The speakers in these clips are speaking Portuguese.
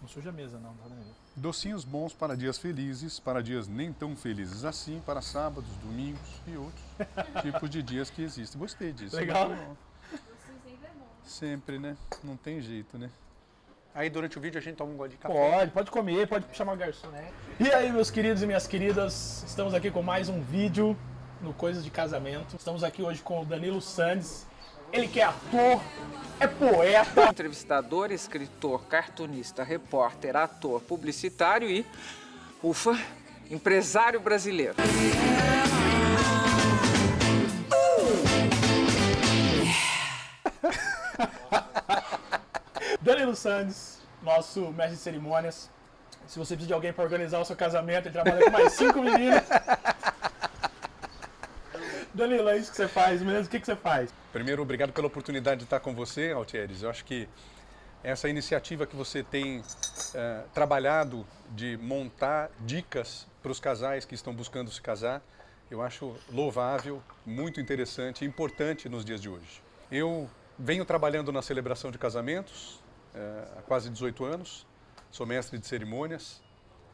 Não suja a mesa, não, tá, Danilo? Docinhos bons para dias felizes, para dias nem tão felizes assim, para sábados, domingos e outros tipos de dias que existem. Gostei disso. Legal, Muito né? bom. Sempre é bom. Sempre, né? Não tem jeito, né? Aí durante o vídeo a gente toma um gole de café. Pode comer, pode chamar o garçom, né? E aí, meus queridos e minhas queridas, estamos aqui com mais um vídeo no Coisas de Casamento. Estamos aqui hoje com o Danilo Sandes. Ele que é ator, é poeta. Entrevistador, escritor, cartunista, repórter, ator, publicitário e, ufa, empresário brasileiro. Danilo Sandes, nosso mestre de cerimônias. Se você precisa de alguém para organizar o seu casamento, ele trabalha com mais 5 meninas. Danilo, é isso que você faz mesmo? O que você faz? Primeiro, obrigado pela oportunidade de estar com você, Altieres. Eu acho que essa iniciativa que você tem trabalhado de montar dicas para os casais que estão buscando se casar, eu acho louvável, muito interessante e importante nos dias de hoje. Eu venho trabalhando na celebração de casamentos há quase 18 anos, sou mestre de cerimônias,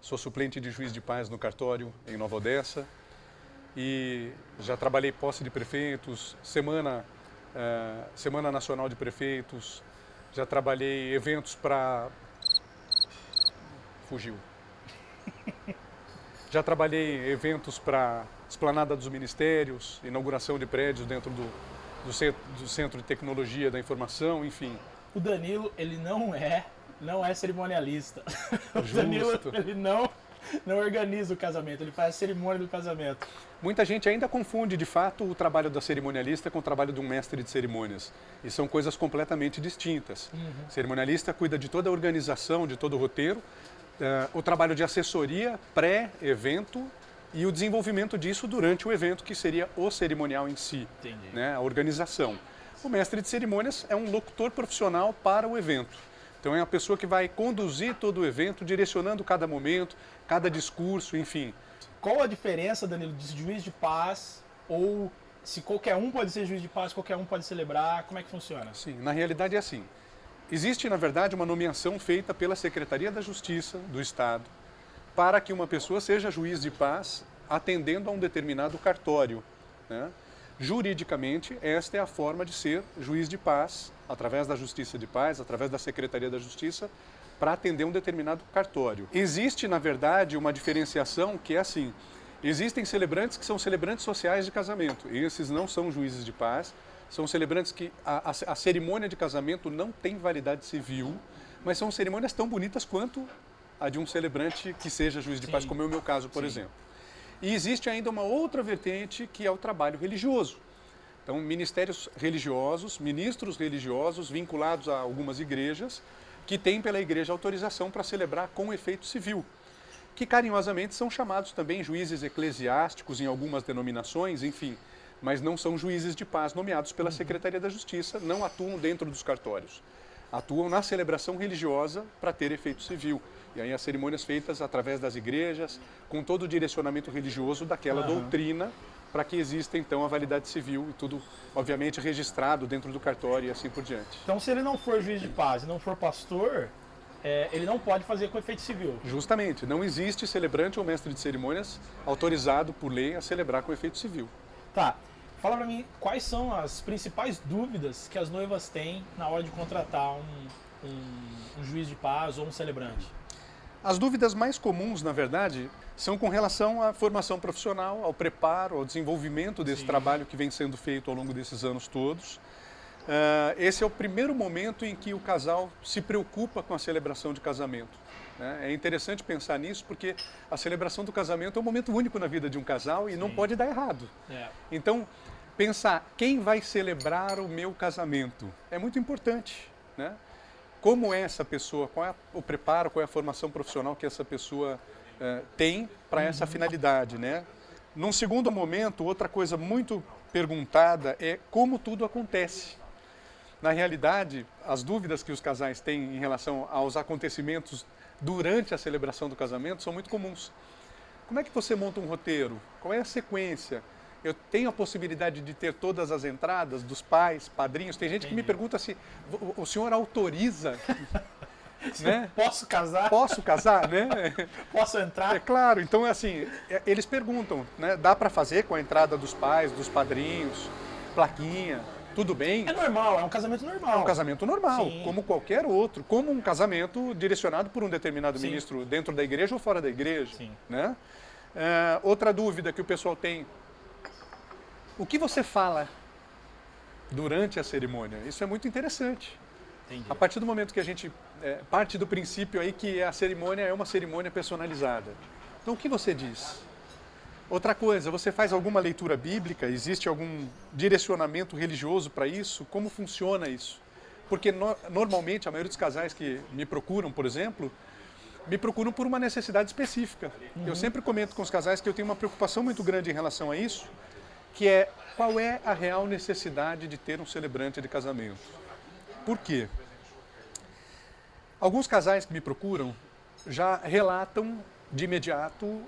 sou suplente de juiz de paz no cartório em Nova Odessa e já trabalhei posse de prefeitos, Semana Nacional de Prefeitos, já trabalhei eventos para... Fugiu. Já trabalhei eventos para Esplanada dos Ministérios, inauguração de prédios dentro do Centro de Tecnologia da Informação, enfim. O Danilo, ele não é cerimonialista. O Justo. Danilo, ele não organiza o casamento, ele faz a cerimônia do casamento. Muita gente ainda confunde, de fato, o trabalho da cerimonialista com o trabalho de um mestre de cerimônias. E são coisas completamente distintas. O cerimonialista cuida de toda a organização, de todo o roteiro, o trabalho de assessoria pré-evento e o desenvolvimento disso durante o evento, que seria o cerimonial em si, né, a organização. O mestre de cerimônias é um locutor profissional para o evento. Então é a pessoa que vai conduzir todo o evento, direcionando cada momento, cada discurso, enfim. Qual a diferença, Danilo, de juiz de paz ou se qualquer um pode ser juiz de paz, qualquer um pode celebrar, como é que funciona? Sim, na realidade é assim. Existe, na verdade, uma nomeação feita pela Secretaria da Justiça do Estado para que uma pessoa seja juiz de paz atendendo a um determinado cartório, né? Juridicamente, esta é a forma de ser juiz de paz, através da Justiça de Paz, através da Secretaria da Justiça, para atender um determinado cartório. Existe, na verdade, uma diferenciação que é assim, existem celebrantes que são celebrantes sociais de casamento, e esses não são juízes de paz, são celebrantes que a cerimônia de casamento não tem validade civil, mas são cerimônias tão bonitas quanto a de um celebrante que seja juiz de paz, como é o meu caso, por exemplo. E existe ainda uma outra vertente que é o trabalho religioso. Então, ministérios religiosos, ministros religiosos vinculados a algumas igrejas que têm pela igreja autorização para celebrar com efeito civil, que carinhosamente são chamados também juízes eclesiásticos em algumas denominações, enfim, mas não são juízes de paz nomeados pela Secretaria da Justiça, não atuam dentro dos cartórios. Atuam na celebração religiosa para ter efeito civil. E aí as cerimônias feitas através das igrejas, com todo o direcionamento religioso daquela doutrina, para que exista então a validade civil e tudo, obviamente, registrado dentro do cartório e assim por diante. Então, se ele não for juiz de paz e não for pastor, ele não pode fazer com efeito civil. Justamente, não existe celebrante ou mestre de cerimônias autorizado por lei a celebrar com efeito civil. Tá. Fala pra mim, quais são as principais dúvidas que as noivas têm na hora de contratar um juiz de paz ou um celebrante? As dúvidas mais comuns, na verdade, são com relação à formação profissional, ao preparo, ao desenvolvimento desse trabalho que vem sendo feito ao longo desses anos todos. Esse é o primeiro momento em que o casal se preocupa com a celebração de casamento. É interessante pensar nisso porque a celebração do casamento é um momento único na vida de um casal e não pode dar errado. Então, pensar quem vai celebrar o meu casamento é muito importante, né? Como é essa pessoa, qual é o preparo, qual é a formação profissional que essa pessoa tem para essa finalidade, né? Num segundo momento, outra coisa muito perguntada é como tudo acontece. Na realidade, as dúvidas que os casais têm em relação aos acontecimentos durante a celebração do casamento são muito comuns. Como é que você monta um roteiro? Qual é a sequência? Eu tenho a possibilidade de ter todas as entradas dos pais, padrinhos. Tem gente que me pergunta se o senhor autoriza, né? Posso casar? Posso casar, né? Posso entrar? É claro, então assim, eles perguntam, né? Dá para fazer com a entrada dos pais, dos padrinhos, plaquinha, tudo bem? É normal, é um casamento normal. É um casamento normal, Sim. como qualquer outro, como um casamento direcionado por um determinado Sim. ministro dentro da igreja ou fora da igreja, Sim. né? Outra dúvida que o pessoal tem: o que você fala durante a cerimônia? Isso é muito interessante. Entendi. A partir do momento que a gente parte do princípio aí que a cerimônia é uma cerimônia personalizada. Então, o que você diz? Outra coisa, você faz alguma leitura bíblica? Existe algum direcionamento religioso para isso? Como funciona isso? Porque normalmente a maioria dos casais que me procuram, por exemplo, me procuram por uma necessidade específica. Eu sempre comento com os casais que eu tenho uma preocupação muito grande em relação a isso, que é qual é a real necessidade de ter um celebrante de casamento. Por quê? Alguns casais que me procuram já relatam de imediato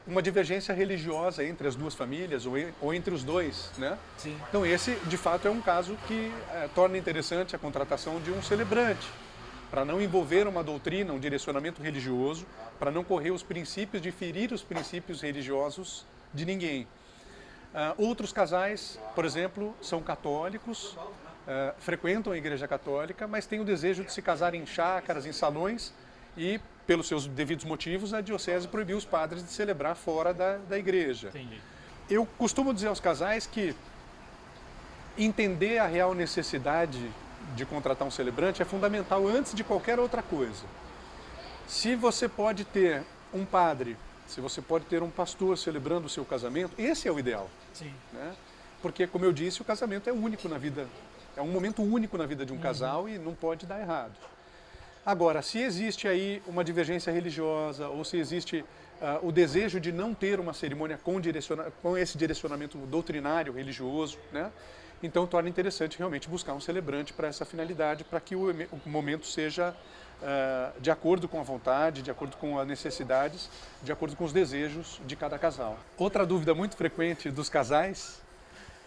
uma divergência religiosa entre as duas famílias ou entre os dois, né? Sim. Então esse, de fato, é um caso que torna interessante a contratação de um celebrante, para não envolver uma doutrina, um direcionamento religioso, para não correr os princípios, de ferir os princípios religiosos de ninguém. Outros casais, por exemplo, são católicos, frequentam a igreja católica, mas têm o desejo de se casar em chácaras, em salões, e, pelos seus devidos motivos, a diocese proibiu os padres de celebrar fora da igreja. Entendi. Eu costumo dizer aos casais que entender a real necessidade de contratar um celebrante é fundamental antes de qualquer outra coisa. Se você pode ter um padre, se você pode ter um pastor celebrando o seu casamento, esse é o ideal. Sim. Né? Porque, como eu disse, o casamento é único na vida, é um momento único na vida de um casal e não pode dar errado. Agora, se existe aí uma divergência religiosa ou se existe o desejo de não ter uma cerimônia com esse direcionamento doutrinário, religioso, né? Então torna interessante realmente buscar um celebrante para essa finalidade, para que o momento seja de acordo com a vontade, de acordo com as necessidades, de acordo com os desejos de cada casal. Outra dúvida muito frequente dos casais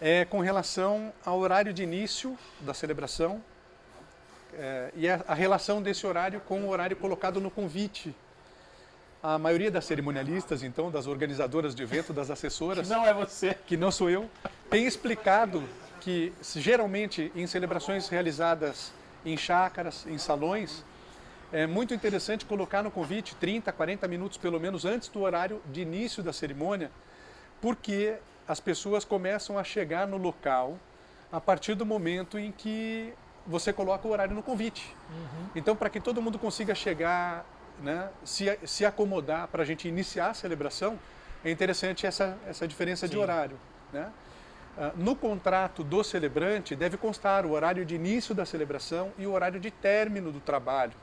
é com relação ao horário de início da celebração e a relação desse horário com o horário colocado no convite. A maioria das cerimonialistas, então, das organizadoras de evento, das assessoras, Que não é você. que não sou eu, tem explicado que geralmente em celebrações realizadas em chácaras, em salões, é muito interessante colocar no convite 30, 40 minutos pelo menos antes do horário de início da cerimônia, porque as pessoas começam a chegar no local a partir do momento em que você coloca o horário no convite. Então, para que todo mundo consiga chegar, né, se acomodar para a gente iniciar a celebração, é interessante essa diferença de horário, né? No contrato do celebrante deve constar o horário de início da celebração e o horário de término do trabalho,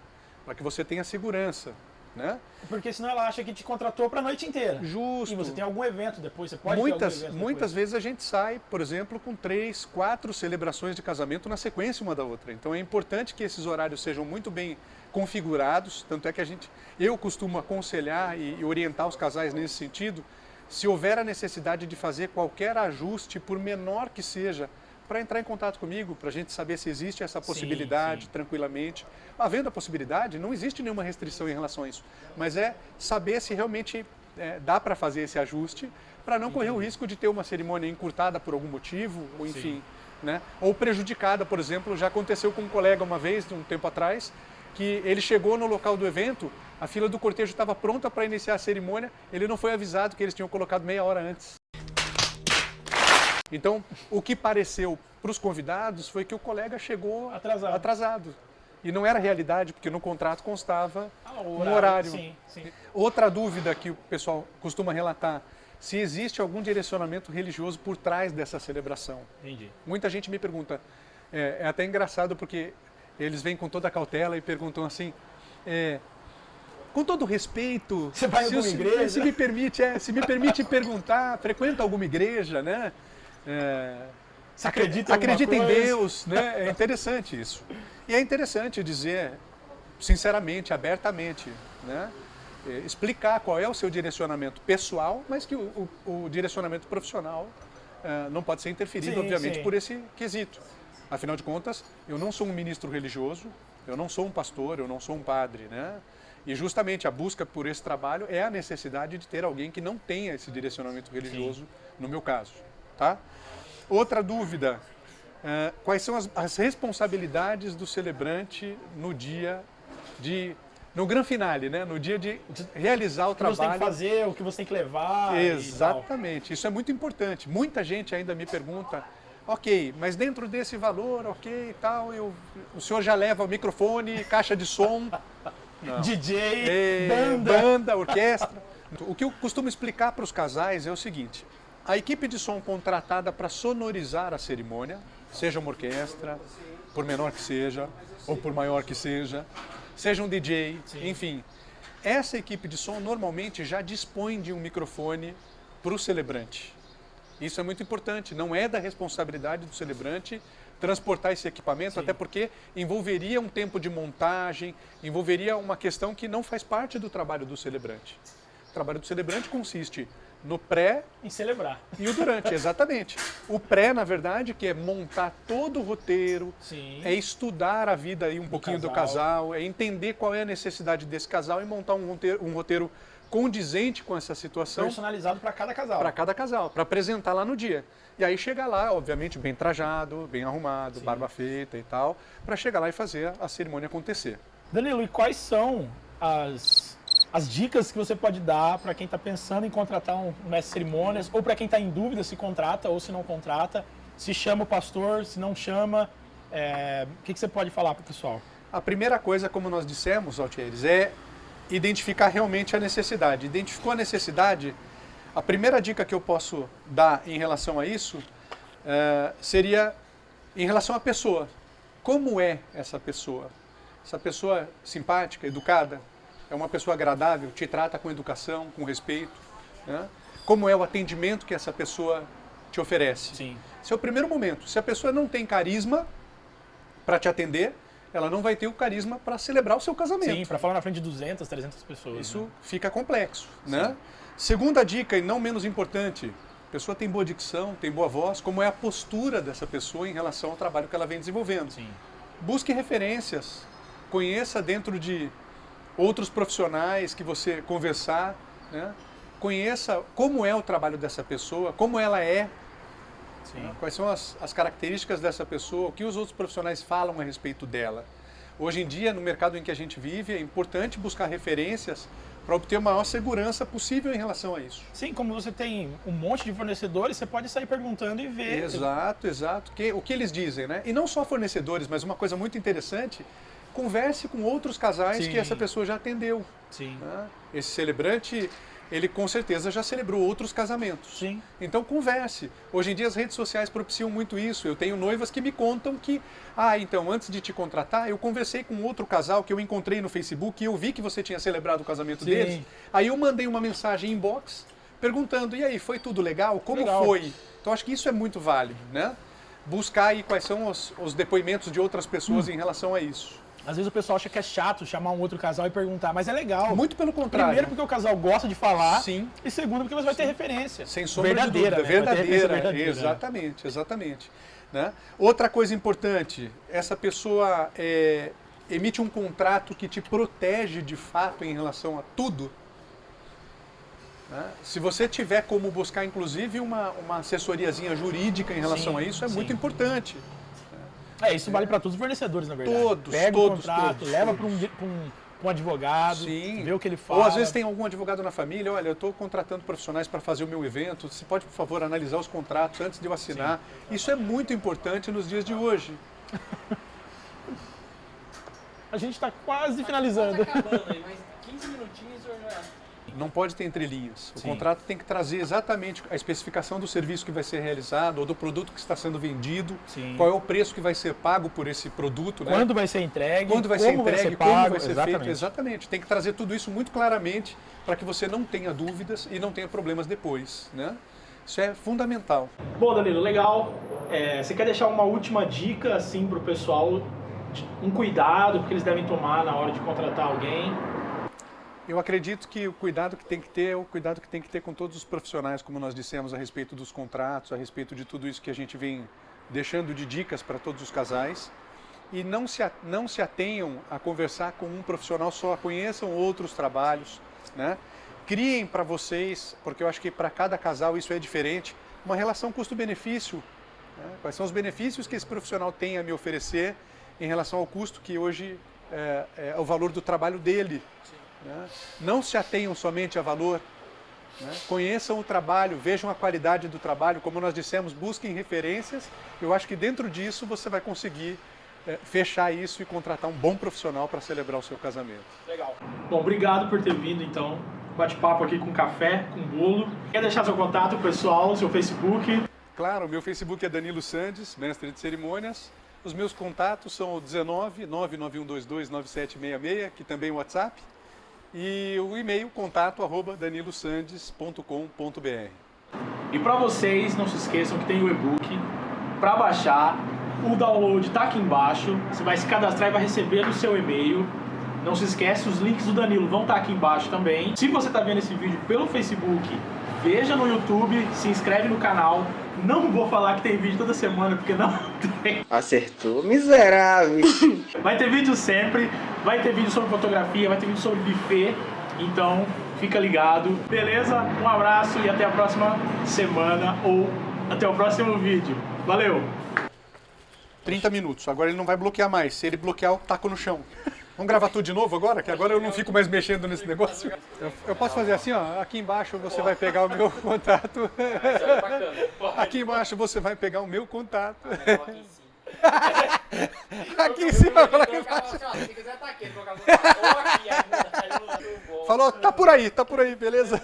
para que você tenha segurança, né? Porque senão ela acha que te contratou para a noite inteira. Justo. E você tem algum evento depois, você pode ter algum evento Muitas vezes a gente sai, por exemplo, com 3, 4 celebrações de casamento na sequência uma da outra. Então é importante que esses horários sejam muito bem configurados, tanto é que eu costumo aconselhar e orientar os casais nesse sentido, se houver a necessidade de fazer qualquer ajuste, por menor que seja, para entrar em contato comigo, para a gente saber se existe essa possibilidade tranquilamente. Havendo a possibilidade, não existe nenhuma restrição em relação a isso, mas é saber se realmente dá para fazer esse ajuste, para não correr o risco de ter uma cerimônia encurtada por algum motivo, ou enfim, né? Ou prejudicada, por exemplo. Já aconteceu com um colega uma vez, um tempo atrás, que ele chegou no local do evento, a fila do cortejo estava pronta para iniciar a cerimônia, ele não foi avisado que eles tinham colocado meia hora antes. Então, o que pareceu para os convidados foi que o colega chegou atrasado. E não era realidade, porque no contrato constava um horário. Sim. Outra dúvida que o pessoal costuma relatar, se existe algum direcionamento religioso por trás dessa celebração. Entendi. Muita gente me pergunta, é até engraçado porque eles vêm com toda a cautela e perguntam assim, com todo respeito, você vai em alguma igreja? Se me permite perguntar, frequenta alguma igreja, né? Você acredita em Deus, né? É interessante isso. E é interessante dizer, sinceramente, abertamente, né? Explicar qual é o seu direcionamento pessoal, mas que o direcionamento profissional não pode ser interferido, Sim, obviamente, sim. por esse quesito. Afinal de contas, eu não sou um ministro religioso, eu não sou um pastor, eu não sou um padre, né? E justamente a busca por esse trabalho é a necessidade de ter alguém que não tenha esse direcionamento religioso, no meu caso, tá? Outra dúvida, quais são as responsabilidades do celebrante no dia no gran finale, né? No dia de realizar o trabalho. O que você tem que fazer, o que você tem que levar. Exatamente, isso é muito importante. Muita gente ainda me pergunta, ok, mas dentro desse valor, ok e tal, o senhor já leva o microfone, caixa de som, não. DJ, banda, orquestra. O que eu costumo explicar para os casais é o seguinte, a equipe de som contratada para sonorizar a cerimônia, seja uma orquestra, por menor que seja, ou por maior que seja um DJ, sim, enfim. Essa equipe de som normalmente já dispõe de um microfone para o celebrante. Isso é muito importante, não é da responsabilidade do celebrante transportar esse equipamento, sim, até porque envolveria um tempo de montagem, envolveria uma questão que não faz parte do trabalho do celebrante. O trabalho do celebrante consiste no pré... em celebrar. E o durante, exatamente. O pré, na verdade, que é montar todo o roteiro, sim, é estudar a vida aí um pouquinho do casal, é entender qual é a necessidade desse casal e montar um roteiro condizente com essa situação. Personalizado para cada casal. Para cada casal, para apresentar lá no dia. E aí chegar lá, obviamente, bem trajado, bem arrumado, sim, barba feita e tal, para chegar lá e fazer a cerimônia acontecer. Danilo, e quais são as dicas que você pode dar para quem está pensando em contratar um mestre de cerimônias, ou para quem está em dúvida se contrata ou se não contrata, se chama o pastor, se não chama, o que você pode falar para o pessoal? A primeira coisa, como nós dissemos, Altieres, é identificar realmente a necessidade. Identificou a necessidade, a primeira dica que eu posso dar em relação a isso seria em relação à pessoa. Como é essa pessoa? Essa pessoa simpática, educada, é uma pessoa agradável, te trata com educação, com respeito, né? Como é o atendimento que essa pessoa te oferece? Sim. Esse é o primeiro momento. Se a pessoa não tem carisma para te atender, ela não vai ter o carisma para celebrar o seu casamento. Sim, para falar na frente de 200, 300 pessoas. Isso, né, fica complexo, sim, né? Segunda dica, e não menos importante, a pessoa tem boa dicção, tem boa voz, como é a postura dessa pessoa em relação ao trabalho que ela vem desenvolvendo. Sim. Busque referências, conheça dentro de outros profissionais que você conversar, né? Conheça como é o trabalho dessa pessoa, como ela é, né? Quais são as características dessa pessoa, o que os outros profissionais falam a respeito dela. Hoje em dia, no mercado em que a gente vive, é importante buscar referências para obter a maior segurança possível em relação a isso. Sim, como você tem um monte de fornecedores, você pode sair perguntando e ver. Exato, exato. O que eles dizem, né? E não só fornecedores, mas uma coisa muito interessante, converse com outros casais, sim, que essa pessoa já atendeu. Sim. Né? Esse celebrante, ele com certeza já celebrou outros casamentos. Sim. Então converse. Hoje em dia as redes sociais propiciam muito isso. Eu tenho noivas que me contam que, então antes de te contratar, eu conversei com outro casal que eu encontrei no Facebook e eu vi que você tinha celebrado o casamento, sim, deles. Aí eu mandei uma mensagem inbox perguntando, e aí, foi tudo legal? Como foi? Então acho que isso é muito válido, né? Buscar aí quais são os depoimentos de outras pessoas em relação a isso. Às vezes o pessoal acha que é chato chamar um outro casal e perguntar, mas é legal. Muito pelo contrário. Primeiro porque o casal gosta de falar, sim, e segundo porque você vai ter referência. Sem sombra de dúvida, né? verdadeira. Exatamente, exatamente. Né? Outra coisa importante, essa pessoa emite um contrato que te protege de fato em relação a tudo. Né? Se você tiver como buscar inclusive uma assessoriazinha jurídica em relação, sim, a isso, é, sim, muito importante. Isso vale para todos os fornecedores, na verdade. Todos, pega o contrato, todos, leva para um advogado, sim, vê o que ele fala. Ou às vezes tem algum advogado na família, olha, eu estou contratando profissionais para fazer o meu evento, você pode, por favor, analisar os contratos antes de eu assinar. Sim. Isso é muito importante nos dias de hoje. A gente está quase finalizando. Tá acabando aí, mas 15 minutinhos eu já... Não pode ter entrelinhas. O, sim, contrato tem que trazer exatamente a especificação do serviço que vai ser realizado ou do produto que está sendo vendido, sim, qual é o preço que vai ser pago por esse produto. Quando, né, vai ser entregue, como vai ser pago, como vai ser feito. Exatamente. Tem que trazer tudo isso muito claramente para que você não tenha dúvidas e não tenha problemas depois, né? Isso é fundamental. Bom, Danilo, legal. Você quer deixar uma última dica assim, para o pessoal, um cuidado que eles devem tomar na hora de contratar alguém? Eu acredito que o cuidado que tem que ter é o cuidado que tem que ter com todos os profissionais, como nós dissemos, a respeito dos contratos, a respeito de tudo isso que a gente vem deixando de dicas para todos os casais. E não se atenham a conversar com um profissional só, conheçam outros trabalhos, né? Criem para vocês, porque eu acho que para cada casal isso é diferente, uma relação custo-benefício. Né? Quais são os benefícios que esse profissional tem a me oferecer em relação ao custo que hoje é o valor do trabalho dele. Né? Não se atenham somente a valor, né? Conheçam o trabalho, vejam a qualidade do trabalho, como nós dissemos, busquem referências. Eu acho que dentro disso você vai conseguir fechar isso e contratar um bom profissional para celebrar o seu casamento. Legal. Bom, obrigado por ter vindo, então. Bate-papo aqui com café, com bolo. Quer deixar seu contato, pessoal, seu Facebook? Claro, o meu Facebook é Danilo Sandes, mestre de cerimônias. Os meus contatos são o 19 99122 9766, que também é o WhatsApp. E o e-mail, contato@danilosandes.com.br. E para vocês, não se esqueçam que tem o e-book para baixar. O download está aqui embaixo. Você vai se cadastrar e vai receber no seu e-mail. Não se esquece, os links do Danilo vão estar aqui embaixo também. Se você está vendo esse vídeo pelo Facebook, veja no YouTube, se inscreve no canal. Não vou falar que tem vídeo toda semana, porque não tem. Acertou, miserável. Vai ter vídeo sempre, vai ter vídeo sobre fotografia, vai ter vídeo sobre buffet. Então, fica ligado. Beleza? Um abraço e até a próxima semana ou até o próximo vídeo. Valeu! 30 minutos. Agora ele não vai bloquear mais. Se ele bloquear, eu taco no chão. Vamos gravar tudo de novo agora? Que agora eu não fico mais mexendo nesse negócio. Eu posso fazer assim, ó. Aqui embaixo você vai pegar o meu contato. Aqui embaixo você vai pegar o meu contato. Aqui em cima, coloca aqui embaixo. Falou, tá por aí, beleza?